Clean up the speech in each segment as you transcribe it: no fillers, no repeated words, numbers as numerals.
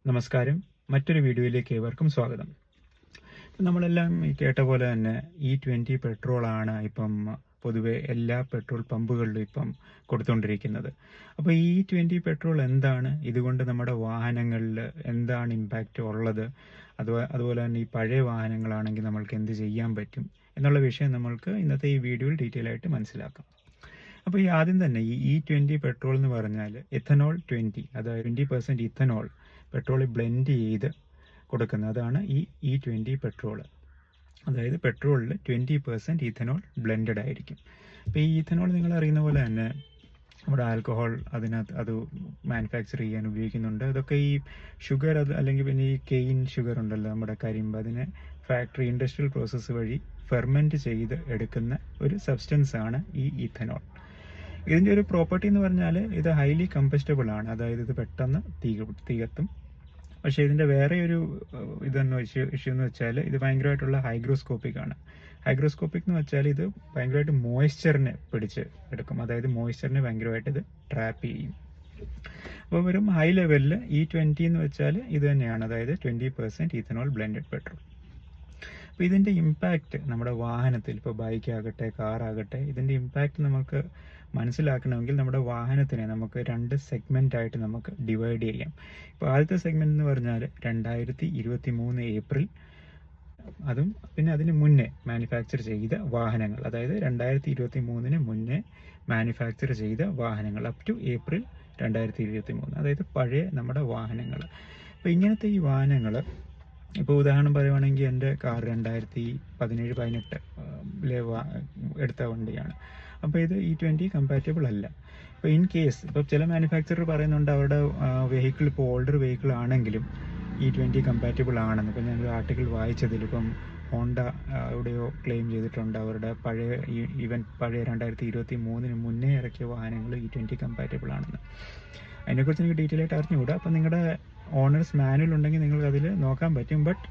നമസ്കാരം. മറ്റൊരു വീഡിയോയിലേക്ക് ഏവർക്കും സ്വാഗതം. നമ്മളെല്ലാം കേട്ട പോലെ തന്നെ E20 പെട്രോളാണ് ഇപ്പം പൊതുവെ എല്ലാ പെട്രോൾ പമ്പുകളിലും ഇപ്പം കൊടുത്തുകൊണ്ടിരിക്കുന്നത്. അപ്പോൾ E20 പെട്രോൾ എന്താണ്, ഇതുകൊണ്ട് നമ്മുടെ വാഹനങ്ങളിൽ എന്താണ് ഇമ്പാക്റ്റ് ഉള്ളത്, അതുപോലെ തന്നെ ഈ പഴയ വാഹനങ്ങളാണെങ്കിൽ നമ്മൾക്ക് എന്ത് ചെയ്യാൻ പറ്റും എന്നുള്ള വിഷയം നമ്മൾക്ക് ഇന്നത്തെ ഈ വീഡിയോയിൽ ഡീറ്റെയിൽ ആയിട്ട് മനസ്സിലാക്കാം. അപ്പോൾ ഈ ആദ്യം തന്നെ ഈ E20 പെട്രോൾ എന്ന് പറഞ്ഞാൽ എഥനോൾ 20, അതായത് 20% ഇഥനോൾ പെട്രോളിൽ ബ്ലെൻഡ് ചെയ്ത് കൊടുക്കുന്നത്, അതാണ് ഈ E20 പെട്രോൾ. അതായത് പെട്രോളിൽ 20% ഇഥനോൾ ബ്ലെൻഡഡ് ആയിരിക്കും. അപ്പോൾ ഈ ഇഥനോൾ നിങ്ങൾ അറിയുന്ന പോലെ തന്നെ നമ്മുടെ ആൽക്കഹോൾ അത് മാനുഫാക്ചർ ചെയ്യാൻ ഉപയോഗിക്കുന്നുണ്ട്. അതൊക്കെ ഈ ഷുഗർ അല്ലെങ്കിൽ പിന്നെ ഈ കെയിൻ ഷുഗർ ഉണ്ടല്ലോ, നമ്മുടെ കരിമ്പ്, അതിനെ ഫാക്ടറി ഇൻഡസ്ട്രിയൽ പ്രോസസ്സ് വഴി ഫെർമെൻറ്റ് ചെയ്ത് എടുക്കുന്ന ഒരു സബ്സ്റ്റൻസ് ആണ് ഈ ഇഥനോൾ. ഇതിൻ്റെ ഒരു പ്രോപ്പർട്ടി എന്ന് പറഞ്ഞാൽ ഇത് ഹൈലി കമ്പസ്റ്റബിൾ ആണ്, അതായത് ഇത് പെട്ടെന്ന് തീ കത്തും. പക്ഷേ ഇതിൻ്റെ വേറെ ഒരു ഇഷ്യൂ എന്ന് വെച്ചാൽ ഇത് ഭയങ്കരമായിട്ടുള്ള ഹൈഗ്രോസ്കോപ്പിക് ആണ്. ഹൈഗ്രോസ്കോപ്പിക് എന്ന് വെച്ചാൽ ഇത് ഭയങ്കരമായിട്ട് മോയ്സ്ചറിനെ പിടിച്ച് എടുക്കും, അതായത് മോയ്സ്ചറിനെ ഭയങ്കരമായിട്ട് ഇത് ട്രാപ്പ് ചെയ്യും. അപ്പോൾ വെറും ഹൈ ലെവലിൽ E20 എന്ന് വെച്ചാൽ ഇത് തന്നെയാണ്, അതായത് 20% ഇഥനോൾ ബ്ലെൻഡഡ് പെട്രോൾ. അപ്പോൾ ഇതിൻ്റെ ഇമ്പാക്റ്റ് നമ്മുടെ വാഹനത്തിൽ, ഇപ്പോൾ ബൈക്ക് ആകട്ടെ കാറാകട്ടെ, ഇതിൻ്റെ ഇമ്പാക്റ്റ് നമുക്ക് മനസ്സിലാക്കണമെങ്കിൽ നമ്മുടെ വാഹനത്തിനെ നമുക്ക് 2 സെഗ്മെൻ്റായിട്ട് നമുക്ക് ഡിവൈഡ് ചെയ്യാം. ഇപ്പോൾ ആദ്യത്തെ സെഗ്മെൻറ്റ് എന്ന് പറഞ്ഞാൽ 2023 ഏപ്രിൽ, അതും പിന്നെ അതിന് മുന്നേ മാനുഫാക്ചർ ചെയ്ത വാഹനങ്ങൾ, അതായത് 2023 മുന്നേ മാനുഫാക്ചർ ചെയ്ത വാഹനങ്ങൾ അപ് ടു ഏപ്രിൽ 2023, അതായത് പഴയ നമ്മുടെ വാഹനങ്ങൾ. അപ്പോൾ ഇങ്ങനത്തെ ഈ വാഹനങ്ങൾ, ഇപ്പോൾ ഉദാഹരണം പറയുവാണെങ്കിൽ എൻ്റെ കാർ 2017-18 എടുത്ത വണ്ടിയാണ്. അപ്പോൾ ഇത് E20 കമ്പാറ്റബിൾ അല്ല. ഇപ്പോൾ ഇൻ കേസ് ഇപ്പോൾ ചില മാനുഫാക്ചറർ പറയുന്നുണ്ട് അവരുടെ വെഹിക്കിൾ ഇപ്പോൾ ഓൾഡർ വെഹിക്കിൾ ആണെങ്കിലും E20 കമ്പാറ്റബിൾ ആണെന്ന്. ഇപ്പോൾ ഞാനൊരു ആർട്ടിക്കിൾ വായിച്ചതിൽ ഇപ്പം ഹോണ്ട എവിടെയോ ക്ലെയിം ചെയ്തിട്ടുണ്ട് അവരുടെ പഴയ 2023 മുന്നേ ഇറക്കിയ വാഹനങ്ങൾ E20 കമ്പാറ്റബിൾ ആണെന്ന്. അതിനെക്കുറിച്ച് എനിക്ക് ഡീറ്റെയിൽ ആയിട്ട് അറിഞ്ഞുകൂടാ. അപ്പോൾ നിങ്ങളുടെ ഓണേഴ്സ് മാനുവൽ ഉണ്ടെങ്കിൽ നിങ്ങൾക്ക് അതിൽ നോക്കാൻ പറ്റും. ബട്ട്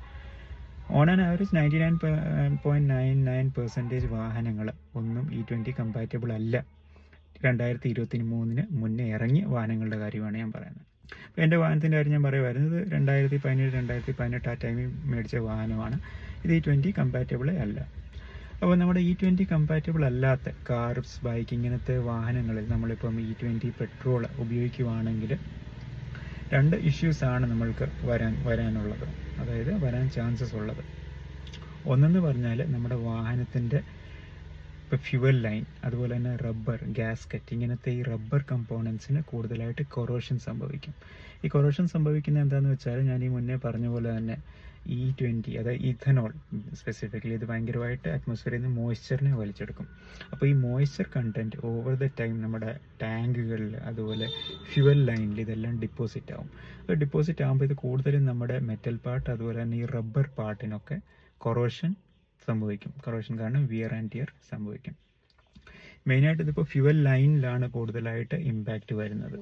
ഓൺ ആൻ ആവറേജ് 99.99% വാഹനങ്ങൾ ഒന്നും E20 കമ്പാറ്റബിൾ അല്ല. 2023 മുന്നേ ഇറങ്ങിയ വാഹനങ്ങളുടെ കാര്യമാണ് ഞാൻ പറയുന്നത്. അപ്പോൾ എൻ്റെ വാഹനത്തിൻ്റെ കാര്യം ഞാൻ പറയുമായിരുന്നത് 2017-2018 ആ ടൈമിൽ മേടിച്ച വാഹനമാണ്. ഇത് E20 കമ്പാറ്റബിൾ അല്ല. അപ്പോൾ നമ്മുടെ E20 കമ്പാറ്റബിൾ അല്ലാത്ത കാർസ്, ബൈക്ക്, ഇങ്ങനത്തെ വാഹനങ്ങളിൽ നമ്മളിപ്പം E20 പെട്രോൾ ഉപയോഗിക്കുകയാണെങ്കിൽ 2 ഇഷ്യൂസാണ് നമ്മൾക്ക് വരാനുള്ളത്, അതായത് വരാൻ ചാൻസസ് ഉള്ളത്. ഒന്നെന്ന് പറഞ്ഞാൽ നമ്മുടെ വാഹനത്തിൻ്റെ ഇപ്പോൾ ഫ്യുവൽ ലൈൻ, അതുപോലെ തന്നെ റബ്ബർ, ഗ്യാസ്കറ്റ്, ഇങ്ങനത്തെ ഈ റബ്ബർ കമ്പോണൻസിന് കൂടുതലായിട്ട് കൊറോഷൻ സംഭവിക്കും. ഈ കൊറോഷൻ സംഭവിക്കുന്നത് എന്താണെന്ന് വെച്ചാൽ ഞാൻ ഈ മുന്നേ പറഞ്ഞ പോലെ തന്നെ E20, അതായത് ഇഥനോൾ സ്പെസിഫിക്കലി, ഇത് ഭയങ്കരമായിട്ട് അറ്റ്മോസ്ഫിയറിൽ നിന്ന് മോയ്സ്ചറിനെ വലിച്ചെടുക്കും. അപ്പോൾ ഈ moisture content over the time നമ്മുടെ ടാങ്കുകളിൽ, അതുപോലെ ഫ്യുവൽ ലൈനിൽ ഇതെല്ലാം ഡിപ്പോസിറ്റ് ആവും. അപ്പോൾ ഡിപ്പോസിറ്റ് ആകുമ്പോൾ ഇത് കൂടുതലും നമ്മുടെ മെറ്റൽ പാർട്ട്, അതുപോലെ തന്നെ ഈ റബ്ബർ പാർട്ടിനൊക്കെ കൊറോഷൻ സംഭവിക്കും. കൊറോഷൻ കാരണം വിയർ ആൻഡ് ടിയർ സംഭവിക്കും. മെയിനായിട്ട് ഇതിപ്പോൾ ഫ്യുവൽ ലൈനിലാണ് കൂടുതലായിട്ട് ഇമ്പാക്റ്റ് വരുന്നത്.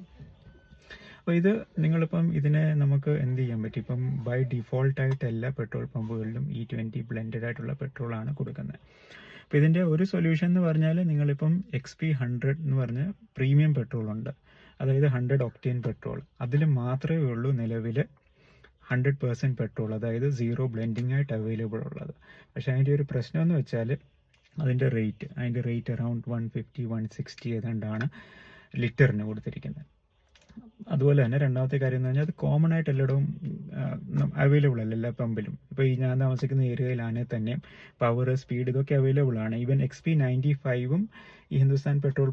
അപ്പോൾ ഇത് നിങ്ങളിപ്പം ഇതിനെ നമുക്ക് എന്ത് ചെയ്യാൻ പറ്റും, ഇപ്പം ബൈ ഡിഫോൾട്ടായിട്ട് എല്ലാ പെട്രോൾ പമ്പുകളിലും E20 ബ്ലെൻഡഡ് ആയിട്ടുള്ള പെട്രോളാണ് കൊടുക്കുന്നത്. അപ്പോൾ ഇതിൻ്റെ ഒരു സൊല്യൂഷൻ എന്ന് പറഞ്ഞാൽ നിങ്ങളിപ്പം XP100 എന്ന് പറഞ്ഞ പ്രീമിയം പെട്രോൾ ഉണ്ട്, അതായത് 100 ഒക്ടേൻ പെട്രോൾ. അതിൽ മാത്രമേ ഉള്ളൂ നിലവിൽ 100% പെട്രോൾ, അതായത് സീറോ ബ്ലെൻഡിങ് ആയിട്ട് അവൈലബിൾ ഉള്ളത്. പക്ഷേ അതിൻ്റെ ഒരു പ്രശ്നം എന്ന് വെച്ചാൽ അതിൻ്റെ റേറ്റ് അറൗണ്ട് 150-160 ഏതാണ്ടാണ് ലിറ്ററിന് കൊടുത്തിരിക്കുന്നത്. അതുപോലെ തന്നെ രണ്ടാമത്തെ കാര്യം എന്ന് പറഞ്ഞാൽ അത് കോമൺ ആയിട്ട് എല്ലായിടവും അവൈലബിൾ അല്ല, എല്ലാ പമ്പിലും. ഇപ്പോൾ ഈ ഞാൻ താമസിക്കുന്ന ഏരിയയിലാണെങ്കിൽ തന്നെ പവർ, സ്പീഡ്, ഇതൊക്കെ അവൈലബിൾ ആണ്. ഈവൻ XP95 ഈ ഹിന്ദുസ്ഥാൻ പെട്രോൾ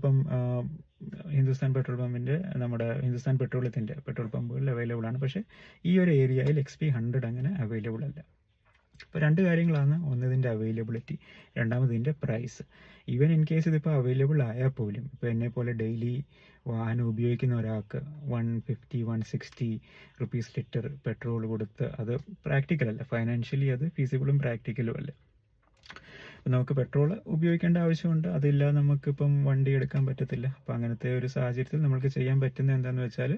പമ്പിൻ്റെ നമ്മുടെ ഹിന്ദുസ്ഥാൻ പെട്രോളിയത്തിൻ്റെ പെട്രോൾ പമ്പുകളിൽ അവൈലബിൾ ആണ്. പക്ഷേ ഈ ഒരു ഏരിയയിൽ XP100 അങ്ങനെ അവൈലബിൾ അല്ല. ഇപ്പോൾ 2 കാര്യങ്ങളാണ്. ഒന്ന് ഇതിൻ്റെ അവൈലബിലിറ്റി, രണ്ടാമത് ഇതിൻ്റെ പ്രൈസ്. ഈവൻ ഇൻ കേസ് ഇതിപ്പോൾ അവൈലബിൾ ആയാൽ പോലും ഇപ്പോൾ എന്നെപ്പോലെ ഡെയിലി വാഹനം ഉപയോഗിക്കുന്ന ഒരാൾക്ക് 150-160 റുപ്പീസ് ലിറ്റർ പെട്രോൾ കൊടുത്ത് അത് പ്രാക്ടിക്കൽ അല്ല, ഫൈനാൻഷ്യലി അത് ഫീസിബിളും പ്രാക്ടിക്കലും അല്ല. നമുക്ക് പെട്രോൾ ഉപയോഗിക്കേണ്ട ആവശ്യമുണ്ട്, അതില്ലാതെ നമുക്കിപ്പം വണ്ടി എടുക്കാൻ പറ്റത്തില്ല. അപ്പോൾ അങ്ങനത്തെ ഒരു സാഹചര്യത്തിൽ നമുക്ക് ചെയ്യാൻ പറ്റുന്നത് എന്താണെന്ന് വെച്ചാൽ,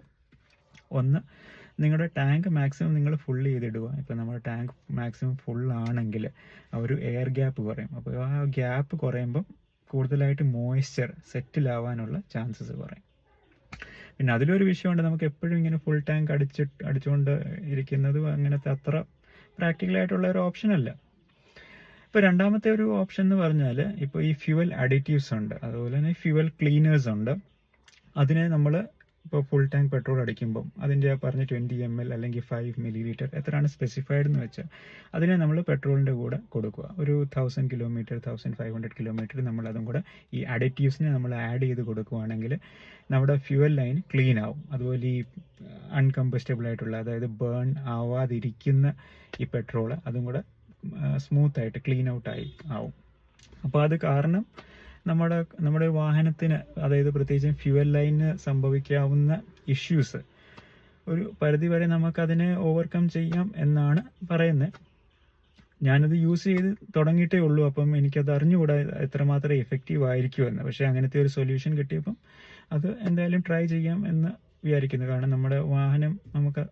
ഒന്ന്, നിങ്ങളുടെ ടാങ്ക് മാക്സിമം നിങ്ങൾ ഫുൾ ചെയ്തിടുക. ഇപ്പോൾ നമ്മുടെ ടാങ്ക് മാക്സിമം ഫുള്ളാണെങ്കിൽ ഒരു എയർ ഗ്യാപ്പ് കുറയും. അപ്പോൾ ആ ഗ്യാപ്പ് കുറയുമ്പം കൂടുതലായിട്ട് മോയ്സ്ചർ സെറ്റിലാവാനുള്ള ചാൻസസ് കുറയും. പിന്നെ അതിലൊരു വിഷയമുണ്ട്, നമുക്ക് എപ്പോഴും ഇങ്ങനെ ഫുൾ ടാങ്ക് അടിച്ചുകൊണ്ട് ഇരിക്കുന്നത് അങ്ങനത്തെ അത്ര പ്രാക്ടിക്കലായിട്ടുള്ള ഒരു ഓപ്ഷൻ അല്ല. ഇപ്പോൾ രണ്ടാമത്തെ ഒരു ഓപ്ഷൻ എന്ന് പറഞ്ഞാൽ ഇപ്പോൾ ഈ ഫ്യൂവൽ അഡിറ്റീവ്സ് ഉണ്ട്, അതുപോലെ തന്നെ ഫ്യൂവൽ ക്ലീനേഴ്സ് ഉണ്ട്. അതിനെ നമ്മൾ ഇപ്പോൾ ഫുൾ ടാങ്ക് പെട്രോൾ അടിക്കുമ്പം അതിൻ്റെ പറഞ്ഞ 20 ml അല്ലെങ്കിൽ 5 ml എത്രയാണ് സ്പെസിഫൈഡ് എന്ന് വെച്ചാൽ അതിനെ നമ്മൾ പെട്രോളിൻ്റെ കൂടെ കൊടുക്കുക. ഒരു 1000 കിലോമീറ്റർ 1500 കിലോമീറ്റർ നമ്മൾ അതും കൂടെ ഈ അഡിറ്റീവ്സിനെ നമ്മൾ ആഡ് ചെയ്ത് കൊടുക്കുകയാണെങ്കിൽ നമ്മുടെ ഫ്യൂവൽ ലൈൻ ക്ലീൻ ആവും. അതുപോലെ ഈ അൺകമ്പസ്റ്റബിൾ ആയിട്ടുള്ള, അതായത് ബേൺ ആവാതിരിക്കുന്ന ഈ പെട്രോൾ അതും കൂടെ സ്മൂത്തായിട്ട് ക്ലീൻ ഔട്ടായി ആവും. അപ്പോൾ അത് കാരണം നമ്മുടെ വാഹനത്തിന്, അതായത് പ്രത്യേകിച്ചും ഫ്യൂവൽ ലൈനിന് സംഭവിക്കാവുന്ന ഇഷ്യൂസ് ഒരു പരിധിവരെ നമുക്കതിനെ ഓവർകം ചെയ്യാം എന്നാണ് പറയുന്നത്. ഞാനത് യൂസ് ചെയ്ത് തുടങ്ങിയിട്ടേ ഉള്ളൂ, അപ്പം എനിക്കത് അറിഞ്ഞുകൂടാ എത്രമാത്രം എഫക്റ്റീവ് ആയിരിക്കുമെന്ന്. പക്ഷേ അങ്ങനത്തെ ഒരു സൊല്യൂഷൻ കിട്ടിയപ്പം അത് എന്തായാലും ട്രൈ ചെയ്യാം എന്ന് വിചാരിക്കുന്നു. കാരണം നമ്മുടെ വാഹനം നമുക്ക്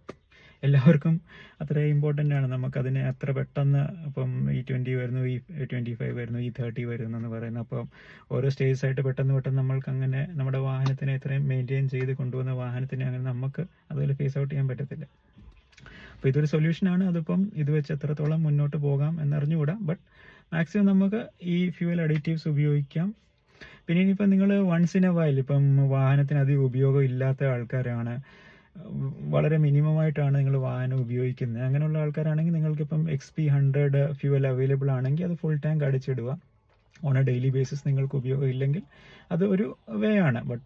എല്ലാവർക്കും അത്ര ഇമ്പോർട്ടൻ്റ് ആണ്. നമുക്കതിനെ അത്ര പെട്ടെന്ന് ഇപ്പം E20 വരുന്നു, E25 വരുന്നു, E30 വരുന്നു എന്ന് പറയുന്നത്. അപ്പം ഓരോ സ്റ്റേജസ് ആയിട്ട് പെട്ടെന്ന് നമ്മൾക്ക് അങ്ങനെ നമ്മുടെ വാഹനത്തിനെ ഇത്രയും മെയിൻറ്റെയിൻ ചെയ്ത് കൊണ്ടുപോകുന്ന വാഹനത്തിനെ അങ്ങനെ നമുക്ക് അതുപോലെ ഫേസ് ഔട്ട് ചെയ്യാൻ പറ്റത്തില്ല. അപ്പോൾ ഇതൊരു സൊല്യൂഷനാണ്. അതിപ്പം ഇത് വെച്ച് എത്രത്തോളം മുന്നോട്ട് പോകാം എന്നറിഞ്ഞുകൂടാ. ബട്ട് മാക്സിമം നമുക്ക് ഈ ഫ്യൂവൽ അഡിറ്റീവ്സ് ഉപയോഗിക്കാം. പിന്നെ ഇനിയിപ്പം നിങ്ങൾ വൺസ് ഇൻ എ വൈൽ, ഇപ്പം വാഹനത്തിന് അധികം ഉപയോഗം ഇല്ലാത്ത ആൾക്കാരാണ്, വളരെ മിനിമമായിട്ടാണ് നിങ്ങൾ വാഹനം ഉപയോഗിക്കുന്നത്, അങ്ങനെയുള്ള ആൾക്കാരാണെങ്കിൽ നിങ്ങൾക്കിപ്പം XP100 ഫ്യൂവൽ അവൈലബിൾ ആണെങ്കിൽ അത് ഫുൾ ടാങ്ക് അടിച്ചിടുക. ഓൺ എ ഡെയിലി ബേസിസ് നിങ്ങൾക്ക് ഉപയോഗം ഇല്ലെങ്കിൽ അത് ഒരു വേ ആണ്. ബട്ട്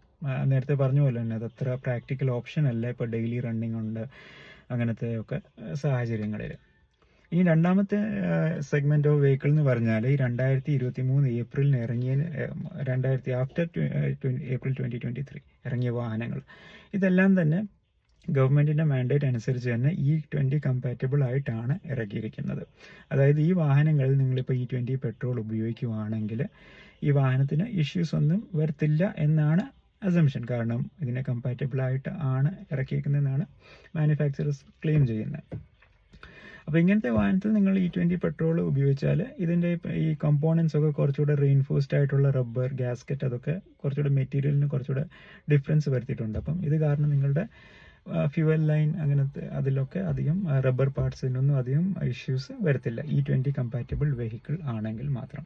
നേരത്തെ പറഞ്ഞ പോലെ തന്നെ അതത്ര പ്രാക്ടിക്കൽ ഓപ്ഷൻ അല്ല ഇപ്പോൾ ഡെയിലി റണ്ണിങ് ഉണ്ട് അങ്ങനത്തെ ഒക്കെ സാഹചര്യങ്ങളിൽ. ഇനി രണ്ടാമത്തെ സെഗ്മെന്റ് ഓഫ് വെഹിക്കിൾ എന്ന് പറഞ്ഞാൽ ഈ 2023 ഏപ്രിലിന് ആഫ്റ്റർ ഏപ്രിൽ 2023 ഇറങ്ങിയ വാഹനങ്ങൾ. ഇതെല്ലാം തന്നെ ഗവൺമെൻറ്റിൻ്റെ മാൻഡേറ്റ് അനുസരിച്ച് തന്നെ E20 കമ്പാറ്റബിൾ ആയിട്ടാണ് ഇറക്കിയിരിക്കുന്നത്. അതായത് ഈ വാഹനങ്ങളിൽ നിങ്ങളിപ്പോൾ E20 പെട്രോൾ ഉപയോഗിക്കുകയാണെങ്കിൽ ഈ വാഹനത്തിന് ഇഷ്യൂസ് ഒന്നും വരത്തില്ല എന്നാണ് അസംഷൻ. കാരണം ഇതിനെ കമ്പാറ്റബിൾ ആയിട്ട് ആണ് ഇറക്കിയിരിക്കുന്നതെന്നാണ് മാനുഫാക്ചറേഴ്സ് ക്ലെയിം ചെയ്യുന്നത്. അപ്പോൾ ഇങ്ങനത്തെ വാഹനത്തിൽ നിങ്ങൾ E20 പെട്രോൾ ഉപയോഗിച്ചാൽ ഇതിൻ്റെ ഈ കമ്പോണൻസ് ഒക്കെ കുറച്ചുകൂടെ റീഇൻഫോഴ്സ്ഡ് ആയിട്ടുള്ള റബ്ബർ, ഗ്യാസ്കറ്റ്, അതൊക്കെ കുറച്ചുകൂടെ മെറ്റീരിയലിന് കുറച്ചുകൂടെ ഡിഫറൻസ് വരുത്തിയിട്ടുണ്ട്. അപ്പം ഇത് കാരണം നിങ്ങളുടെ ഫ്യൂവൽ ലൈൻ അങ്ങനത്തെ അതിലൊക്കെ അധികം റബ്ബർ പാർട്സിനൊന്നും അധികം ഇഷ്യൂസ് വരത്തില്ല E20 കമ്പാറ്റബിൾ വെഹിക്കിൾ ആണെങ്കിൽ മാത്രം.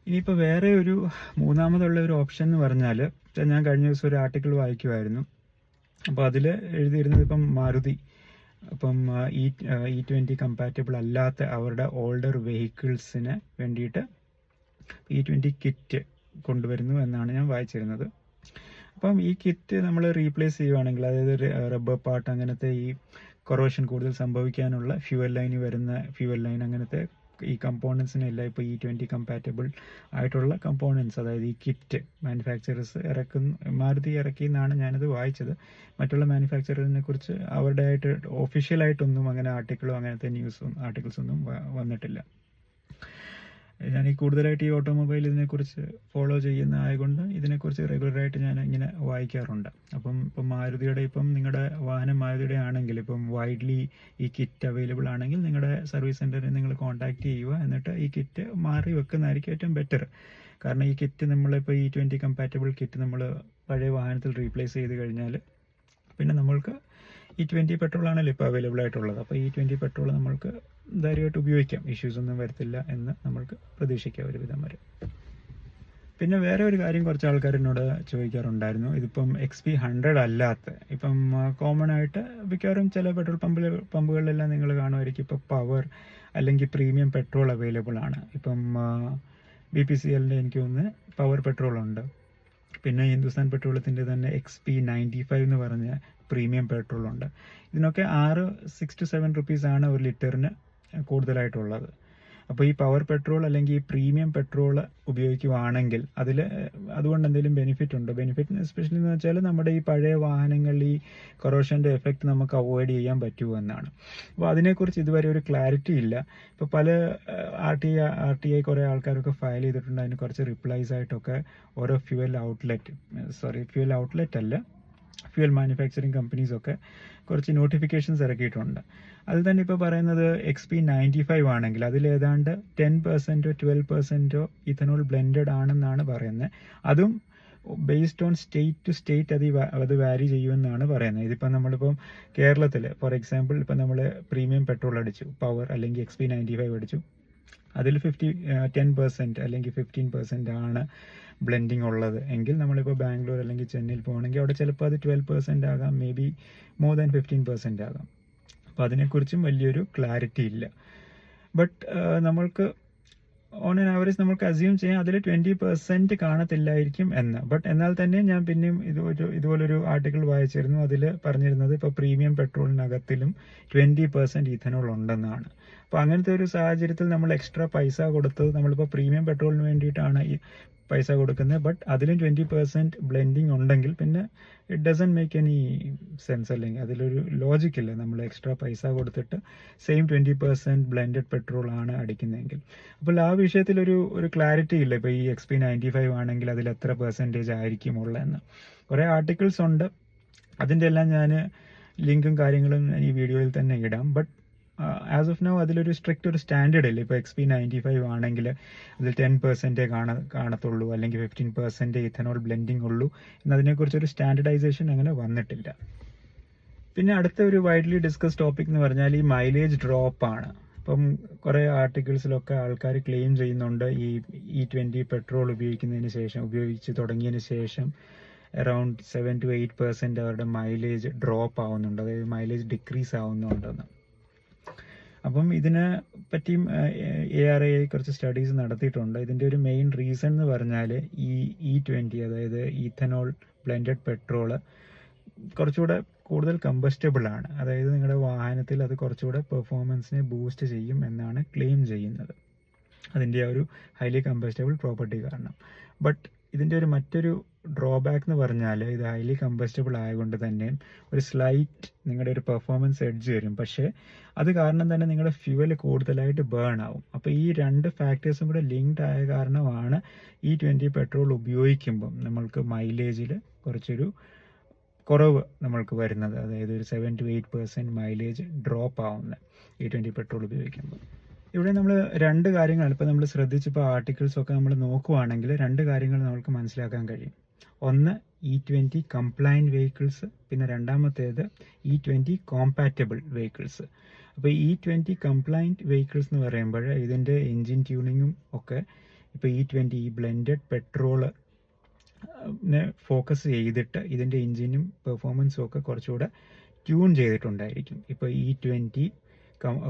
ഇനിയിപ്പോൾ വേറെ ഒരു മൂന്നാമതുള്ള ഒരു ഓപ്ഷൻ എന്ന് പറഞ്ഞാൽ, ഞാൻ കഴിഞ്ഞ ദിവസം ഒരു ആർട്ടിക്കിൾ വായിക്കുമായിരുന്നു. അപ്പോൾ അതിൽ എഴുതിയിരുന്നത് ഇപ്പം മാരുതി അപ്പം E20 കമ്പാറ്റബിൾ അല്ലാത്ത അവരുടെ ഓൾഡർ വെഹിക്കിൾസിന് വേണ്ടിയിട്ട് E20 കിറ്റ് കൊണ്ടുവരുന്നു എന്നാണ് ഞാൻ വായിച്ചിരുന്നത്. അപ്പം ഈ കിറ്റ് നമ്മൾ റീപ്ലേസ് ചെയ്യുവാണെങ്കിൽ, അതായത് റബ്ബർ പാർട്ട് അങ്ങനത്തെ ഈ കൊറോഷൻ കൂടുതൽ സംഭവിക്കാനുള്ള ഫ്യൂവൽ ലൈൻ അങ്ങനത്തെ ഈ കമ്പോണൻസിനെല്ലാം ഇപ്പോൾ E20 കമ്പാറ്റബിൾ ആയിട്ടുള്ള കമ്പോണൻസ്, അതായത് ഈ കിറ്റ് മാനുഫാക്ചറേഴ്സ് മാരുതി ഇറക്കി എന്നാണ് ഞാനത് വായിച്ചത്. മറ്റുള്ള മാനുഫാക്ചററിനെ കുറിച്ച് അവരുടെ ആയിട്ട് ഒഫീഷ്യലായിട്ടൊന്നും അങ്ങനെ ആർട്ടിക്കിളോ അങ്ങനത്തെ ആർട്ടിക്കിൾസ് ഒന്നും വന്നിട്ടില്ല. ഞാൻ കൂടുതലായിട്ട് ഈ ഓട്ടോമൊബൈൽ ഇതിനെക്കുറിച്ച് ഫോളോ ചെയ്യുന്ന ആയതുകൊണ്ട് ഇതിനെക്കുറിച്ച് റെഗുലറായിട്ട് ഞാൻ ഇങ്ങനെ വായിക്കാറുണ്ട്. അപ്പം ഇപ്പം മാരുതിയുടെ, ഇപ്പം നിങ്ങളുടെ വാഹനം മാരുതിയുടെ ആണെങ്കിൽ ഇപ്പം വൈഡ്ലി ഈ കിറ്റ് അവൈലബിൾ ആണെങ്കിൽ നിങ്ങളുടെ സർവീസ് സെൻറ്ററിൽ നിങ്ങൾ കോൺടാക്ട് ചെയ്യുക. എന്നിട്ട് ഈ കിറ്റ് മാറി വെക്കുന്നതായിരിക്കും ഏറ്റവും ബെറ്റർ. കാരണം ഈ കിറ്റ് നമ്മളിപ്പോൾ E20 കമ്പാറ്റബിൾ കിറ്റ് നമ്മൾ പഴയ വാഹനത്തിൽ റീപ്ലേസ് ചെയ്ത് കഴിഞ്ഞാൽ പിന്നെ നമ്മൾക്ക് E20 പെട്രോൾ ആണല്ലോ ഇപ്പോൾ അവൈലബിൾ ആയിട്ടുള്ളത്. അപ്പോൾ E20 പെട്രോൾ നമ്മൾക്ക് ധൈര്യമായിട്ട് ഉപയോഗിക്കാം, ഇഷ്യൂസ് ഒന്നും വരത്തില്ല എന്ന് നമ്മൾക്ക് പ്രതീക്ഷിക്കാം ഒരുവിധം വരെ. പിന്നെ വേറെ ഒരു കാര്യം കുറച്ച് ആൾക്കാർ എന്നോട് ചോദിക്കാറുണ്ടായിരുന്നു, ഇതിപ്പം XP100 അല്ലാത്ത, ഇപ്പം കോമൺ ആയിട്ട് മിക്കവാറും ചില പെട്രോൾ പമ്പുകളിലെല്ലാം നിങ്ങൾ കാണുമായിരിക്കും ഇപ്പോൾ പവർ അല്ലെങ്കിൽ പ്രീമിയം പെട്രോൾ അവൈലബിൾ ആണ്. ഇപ്പം BPCLൻ്റെ എനിക്ക് തോന്നുന്നു പവർ പെട്രോൾ ഉണ്ട്. പിന്നെ ഹിന്ദുസ്ഥാൻ പെട്രോളത്തിൻ്റെ തന്നെ XP95 എന്ന് പറഞ്ഞ പ്രീമിയം പെട്രോൾ ഉണ്ട്. ഇതിനൊക്കെ 6 to 7 റുപ്പീസാണ് ഒരു ലിറ്ററിന് കൂടുതലായിട്ടുള്ളത്. അപ്പോൾ ഈ പവർ പെട്രോൾ അല്ലെങ്കിൽ ഈ പ്രീമിയം പെട്രോൾ ഉപയോഗിക്കുകയാണെങ്കിൽ അതുകൊണ്ട് എന്തെങ്കിലും ബെനിഫിറ്റ് ഉണ്ടോ? ബെനിഫിറ്റ് എസ്പെഷ്യലി എന്ന് വെച്ചാൽ നമ്മുടെ ഈ പഴയ വാഹനങ്ങളിൽ ഈ കൊറോഷൻ്റെ എഫക്റ്റ് നമുക്ക് അവോയ്ഡ് ചെയ്യാൻ പറ്റുമോ എന്നാണ്. അപ്പോൾ അതിനെക്കുറിച്ച് ഇതുവരെ ഒരു ക്ലാരിറ്റി ഇല്ല. ഇപ്പോൾ പല RTI കുറേ ആൾക്കാരൊക്കെ ഫയൽ ചെയ്തിട്ടുണ്ട്. അതിന് കുറച്ച് റിപ്ലൈസ് ആയിട്ടൊക്കെ ഓരോ ഫ്യൂവൽ ഔട്ട്ലെറ്റ് അല്ല, ഫ്യൂവൽ മാനുഫാക്ചറിങ് കമ്പനീസൊക്കെ കുറച്ച് നോട്ടിഫിക്കേഷൻസ് ഇറക്കിയിട്ടുണ്ട്. അതിൽ തന്നെ ഇപ്പോൾ പറയുന്നത് XP95 ആണെങ്കിൽ അതിൽ ഏതാണ്ട് 10% 12% ഇഥനോൾ ബ്ലെൻഡഡ് ആണെന്നാണ് പറയുന്നത്. അതും based on state to state അത് വാരി ചെയ്യുമെന്നാണ് പറയുന്നത്. ഇതിപ്പോൾ നമ്മളിപ്പം കേരളത്തിൽ ഫോർ എക്സാമ്പിൾ ഇപ്പം നമ്മൾ പ്രീമിയം പെട്രോൾ അടിച്ചു, പവർ അല്ലെങ്കിൽ XP95 അടിച്ചു, അതിൽ 10% അല്ലെങ്കിൽ 15% ആണ് ബ്ലെൻഡിങ് ഉള്ളത് എങ്കിൽ നമ്മളിപ്പോൾ ബാംഗ്ലൂർ അല്ലെങ്കിൽ ചെന്നൈയിൽ പോകുകയാണെങ്കിൽ അവിടെ ചിലപ്പോൾ അത് 12% ആകാം, മേ ബി മോർ ദാൻ 15% ആകാം. അപ്പോൾ അതിനെക്കുറിച്ചും വലിയൊരു ക്ലാരിറ്റി ഇല്ല. ബട്ട് നമ്മൾക്ക് ഓൺ ആൻ ആവറേജ് നമുക്ക് അസ്യൂം ചെയ്യാം അതിൽ 20% കാണത്തില്ലായിരിക്കും എന്ന്. ബട്ട് എന്നാൽ തന്നെ ഞാൻ പിന്നെയും ഇതുപോലൊരു ആർട്ടിക്കിൾ വായിച്ചിരുന്നു. അതിൽ പറഞ്ഞിരുന്നത് ഇപ്പോൾ പ്രീമിയം പെട്രോളിനകത്തിലും 20% ഇഥനോൾ ഉണ്ടെന്നാണ്. അപ്പോൾ അങ്ങനത്തെ ഒരു സാഹചര്യത്തിൽ നമ്മൾ എക്സ്ട്രാ പൈസ കൊടുത്തത്, നമ്മളിപ്പോൾ പ്രീമിയം പെട്രോളിന് വേണ്ടിയിട്ടാണ് ഈ പൈസ കൊടുക്കുന്നത്, ബട്ട് അതിലും 20% ബ്ലെൻഡിങ് ഉണ്ടെങ്കിൽ പിന്നെ it doesn't make any sense, അല്ലെങ്കിൽ അതിലൊരു ലോജിക് ഇല്ല. നമ്മൾ എക്സ്ട്രാ പൈസ കൊടുത്തിട്ട് സെയിം 20% ബ്ലെൻഡഡ് പെട്രോൾ ആണ് അടിക്കുന്നതെങ്കിൽ. അപ്പോൾ ആ വിഷയത്തിൽ ഒരു ക്ലാരിറ്റി ഇല്ല. ഇപ്പോൾ ഈ XP95 ആണെങ്കിൽ അതിൽ എത്ര പെർസെൻറ്റേജ് ആയിരിക്കും ഉള്ളതെന്ന്. കുറേ ആർട്ടിക്കിൾസ് ഉണ്ട്, അതിൻ്റെ എല്ലാം ഞാൻ ലിങ്കും കാര്യങ്ങളും ഈ വീഡിയോയിൽ തന്നെ ഇടാം. ബട്ട് ആസ് ഓഫ് നൗ അതിലൊരു സ്ട്രിക്റ്റ് ഒരു സ്റ്റാൻഡേർഡ് ഇല്ല. ഇപ്പോൾ XP95 ആണെങ്കിൽ അതിൽ 10% കാണത്തുള്ളൂ, അല്ലെങ്കിൽ 15% ഇഥനോൾ ബ്ലെൻഡിങ് ഉള്ളൂ എന്നതിനെക്കുറിച്ചൊരു സ്റ്റാൻഡർഡൈസേഷൻ അങ്ങനെ വന്നിട്ടില്ല. പിന്നെ അടുത്ത ഒരു വൈഡ്ലി ഡിസ്കസ് ടോപ്പിക് എന്ന് പറഞ്ഞാൽ ഈ മൈലേജ് ഡ്രോപ്പ് ആണ്. ഇപ്പം കുറേ ആർട്ടിക്കിൾസിലൊക്കെ ആൾക്കാർ ക്ലെയിം ചെയ്യുന്നുണ്ട് ഈ E20 പെട്രോൾ ഉപയോഗിച്ച് തുടങ്ങിയതിന് ശേഷം അറൗണ്ട് 7 to 8% അവരുടെ മൈലേജ് ഡ്രോപ്പ് ആവുന്നുണ്ട്, അതായത് മൈലേജ് ഡിക്രീസ് ആവുന്നുണ്ടെന്ന്. അപ്പം ഇതിനെ പറ്റിയും ARAI കുറച്ച് സ്റ്റഡീസ് നടത്തിയിട്ടുണ്ട്. ഇതിൻ്റെ ഒരു മെയിൻ റീസൺ എന്ന് പറഞ്ഞാൽ ഈ E20, അതായത് ഈഥനോൾ ബ്ലെൻഡഡ് പെട്രോള് കുറച്ചുകൂടെ കൂടുതൽ കമ്പസ്റ്റബിൾ ആണ്. അതായത് നിങ്ങളുടെ വാഹനത്തിൽ അത് കുറച്ചുകൂടെ പെർഫോമൻസിനെ ബൂസ്റ്റ് ചെയ്യും എന്നാണ് ക്ലെയിം ചെയ്യുന്നത്, അതിൻ്റെ ആ ഒരു ഹൈലി കമ്പസ്റ്റബിൾ പ്രോപ്പർട്ടി കാരണം. ബട്ട് ഇതിൻ്റെ മറ്റൊരു ഡ്രോബാക്ക് എന്ന് പറഞ്ഞാൽ ഇത് ഹൈലി കമ്പസ്റ്റബിൾ ആയതുകൊണ്ട് തന്നെ ഒരു സ്ലൈറ്റ് നിങ്ങളുടെ ഒരു പെർഫോമൻസ് എഡ്ജ് വരും. പക്ഷേ അത് കാരണം തന്നെ നിങ്ങളുടെ ഫ്യൂവൽ കൂടുതലായിട്ട് ബേൺ ആവും. അപ്പോൾ ഈ രണ്ട് ഫാക്ടേഴ്സും കൂടെ ലിങ്ക്ഡ് ആയ കാരണമാണ് E20 പെട്രോൾ ഉപയോഗിക്കുമ്പം നമ്മൾക്ക് മൈലേജിൽ കുറച്ചൊരു കുറവ് നമ്മൾക്ക് വരുന്നത്, അതായത് ഒരു 7 to 8% മൈലേജ് ഡ്രോപ്പ് ആവുന്നത് E20 പെട്രോൾ ഉപയോഗിക്കുമ്പോൾ. ഇവിടെ നമ്മൾ രണ്ട് കാര്യങ്ങളാണ് ഇപ്പോൾ നമ്മൾ ശ്രദ്ധിച്ചപ്പോൾ ആർട്ടിക്കിൾസൊക്കെ നമ്മൾ നോക്കുവാണെങ്കിൽ രണ്ട് കാര്യങ്ങൾ നമുക്ക് മനസ്സിലാക്കാൻ കഴിയും. ഒന്ന് E20 കംപ്ലൈൻറ്റ് വെഹിക്കിൾസ്, പിന്നെ രണ്ടാമത്തേത് E20 കോമ്പാറ്റബിൾ വെഹിക്കിൾസ്. അപ്പോൾ E20 കംപ്ലൈൻറ്റ് വെഹിക്കിൾസ് എന്ന് പറയുമ്പോൾ ഇതിൻ്റെ എൻജിൻ ട്യൂണിങ്ങും ഒക്കെ ഇപ്പോൾ E20 ഈ ബ്ലെൻഡഡ് പെട്രോള് ഫോക്കസ് ചെയ്തിട്ട് ഇതിൻ്റെ എൻജിനും പെർഫോമൻസും ഒക്കെ കുറച്ചുകൂടെ ട്യൂൺ ചെയ്തിട്ടുണ്ടായിരിക്കും ഇപ്പോൾ E20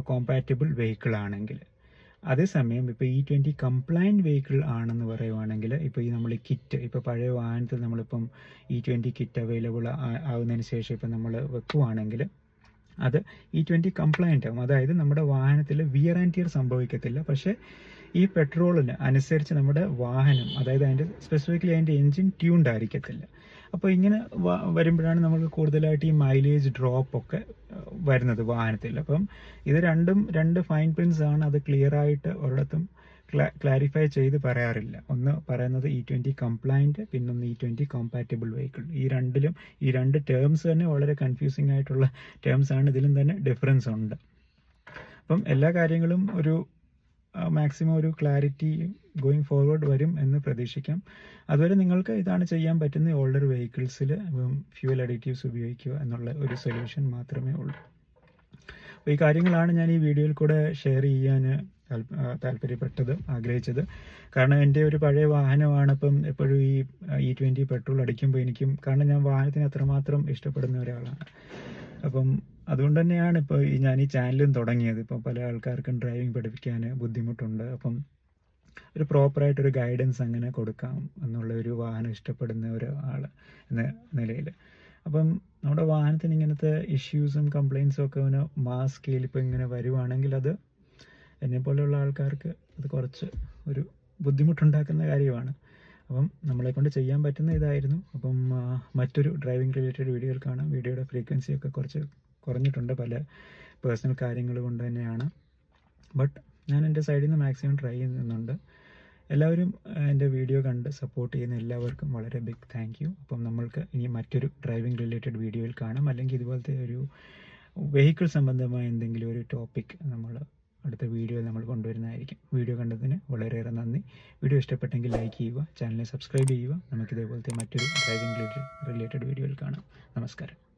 കോമ്പാറ്റബിൾ വെഹിക്കിൾ ആണെങ്കിൽ. അതേസമയം ഇപ്പോൾ E20 കംപ്ലൈൻറ്റ് വെഹിക്കിൾ ആണെന്ന് പറയുവാണെങ്കിൽ ഇപ്പോൾ ഈ നമ്മൾ കിറ്റ്, ഇപ്പോൾ പഴയ വാഹനത്തിൽ നമ്മളിപ്പം E20 കിറ്റ് അവൈലബിൾ ആവുന്നതിന് ശേഷം ഇപ്പം നമ്മൾ വെക്കുവാണെങ്കിൽ അത് E20 കംപ്ലൈൻറ്റ് ആവും. അതായത് നമ്മുടെ വാഹനത്തിൽ വിയർ ആൻഡ് ടിയർ സംഭവിക്കത്തില്ല, പക്ഷേ ഈ പെട്രോളിന് അനുസരിച്ച് നമ്മുടെ വാഹനം, അതായത് അതിൻ്റെ സ്പെസിഫിക്കലി അതിൻ്റെ എൻജിൻ ട്യൂൺഡ് ആയിരിക്കത്തില്ല. അപ്പോൾ ഇങ്ങനെ വരുമ്പോഴാണ് നമുക്ക് കൂടുതലായിട്ട് ഈ മൈലേജ് ഡ്രോപ്പ് ഒക്കെ വരുന്നത് വാഹനത്തിൽ. അപ്പം ഇത് രണ്ട് ഫൈൻ പ്രിൻസ് ആണ്, അത് ക്ലിയർ ആയിട്ട് ഒരിടത്തും ക്ലാരിഫൈ ചെയ്ത് പറയാറില്ല. ഒന്ന് പറയുന്നത് E20 കംപ്ലൈൻറ്റ്, പിന്നൊന്ന് E20 കോമ്പാറ്റബിൾ വെഹിക്കിൾ. ഈ രണ്ട് ടേംസ് തന്നെ വളരെ കൺഫ്യൂസിങ് ആയിട്ടുള്ള ടേംസ് ആണ്. ഇതിലും തന്നെ ഡിഫറൻസ് ഉണ്ട്. അപ്പം എല്ലാ കാര്യങ്ങളും ഒരു മാക്സിമം ഒരു ക്ലാരിറ്റി ഗോയിങ് ഫോർവേഡ് വരും എന്ന് പ്രതീക്ഷിക്കാം. അതുവരെ നിങ്ങൾക്ക് ഇതാണ് ചെയ്യാൻ പറ്റുന്ന ഓൾഡർ വെഹിക്കിൾസിൽ ഫ്യൂവൽ അഡിറ്റീവ്സ് ഉപയോഗിക്കുക എന്നുള്ള ഒരു സൊല്യൂഷൻ മാത്രമേ ഉള്ളൂ. അപ്പോൾ ഈ കാര്യങ്ങളാണ് ഞാൻ ഈ വീഡിയോയിൽ കൂടെ ഷെയർ ചെയ്യാൻ ആഗ്രഹിച്ചത്. കാരണം എൻ്റെ ഒരു പഴയ വാഹനമാണ്. ഇപ്പം എപ്പോഴും ഈ E20 പെട്രോൾ അടിക്കുമ്പോൾ എനിക്കും, കാരണം ഞാൻ വാഹനത്തിന് അത്രമാത്രം ഇഷ്ടപ്പെടുന്ന ഒരാളാണ്. അപ്പം അതുകൊണ്ട് തന്നെയാണ് ഇപ്പോൾ ഞാൻ ഈ ചാനലും തുടങ്ങിയത്. ഇപ്പം പല ആൾക്കാർക്കും ഡ്രൈവിംഗ് പഠിപ്പിക്കാൻ ബുദ്ധിമുട്ടുണ്ട്. അപ്പം ഒരു പ്രോപ്പറായിട്ടൊരു ഗൈഡൻസ് അങ്ങനെ കൊടുക്കാം എന്നുള്ള ഒരു വാഹനം ഇഷ്ടപ്പെടുന്ന ഒരാൾ എന്ന നിലയിൽ. അപ്പം നമ്മുടെ വാഹനത്തിന് ഇങ്ങനത്തെ ഇഷ്യൂസും കംപ്ലയിൻസും ഒക്കെ ഇങ്ങനെ മാസ് സ്കെയിൽ ഇപ്പോൾ ഇങ്ങനെ വരുവാണെങ്കിൽ അത് എന്നെപ്പോലെയുള്ള ആൾക്കാർക്ക് അത് കുറച്ച് ഒരു ബുദ്ധിമുട്ടുണ്ടാക്കുന്ന കാര്യമാണ്. അപ്പം നമ്മളെക്കൊണ്ട് ചെയ്യാൻ പറ്റുന്ന ഇതായിരുന്നു. അപ്പം മറ്റൊരു ഡ്രൈവിംഗ് റിലേറ്റഡ് വീഡിയോയിൽ കാണാം. വീഡിയോയുടെ ഫ്രീക്വൻസിയൊക്കെ കുറച്ച് കുറഞ്ഞിട്ടുണ്ട്, പല പേഴ്സണൽ കാര്യങ്ങൾ കൊണ്ട് തന്നെയാണ്. ബട്ട് ഞാൻ എൻ്റെ സൈഡിൽ നിന്ന് മാക്സിമം ട്രൈ ചെയ്യുന്നുണ്ട്. എല്ലാവരും എൻ്റെ വീഡിയോ കണ്ട് സപ്പോർട്ട് ചെയ്യുന്ന എല്ലാവർക്കും വളരെ ബിഗ് താങ്ക് യു. അപ്പം നമ്മൾക്ക് ഇനി മറ്റൊരു ഡ്രൈവിംഗ് റിലേറ്റഡ് വീഡിയോയിൽ കാണാം, അല്ലെങ്കിൽ ഇതുപോലത്തെ ഒരു വെഹിക്കിൾ സംബന്ധമായ എന്തെങ്കിലും ഒരു ടോപ്പിക് നമ്മൾ അടുത്ത വീഡിയോയിൽ നമ്മൾ കൊണ്ടുവരുന്നതായിരിക്കും. വീഡിയോ കണ്ടതിന് വളരെയേറെ നന്ദി. വീഡിയോ ഇഷ്ടപ്പെട്ടെങ്കിൽ ലൈക്ക് ചെയ്യുക, ചാനലിനെ സബ്സ്ക്രൈബ് ചെയ്യുക. നമുക്കിതേപോലത്തെ മറ്റൊരു ഡ്രൈവിംഗ് റിലേറ്റഡ് വീഡിയോയിൽ കാണാം. നമസ്കാരം.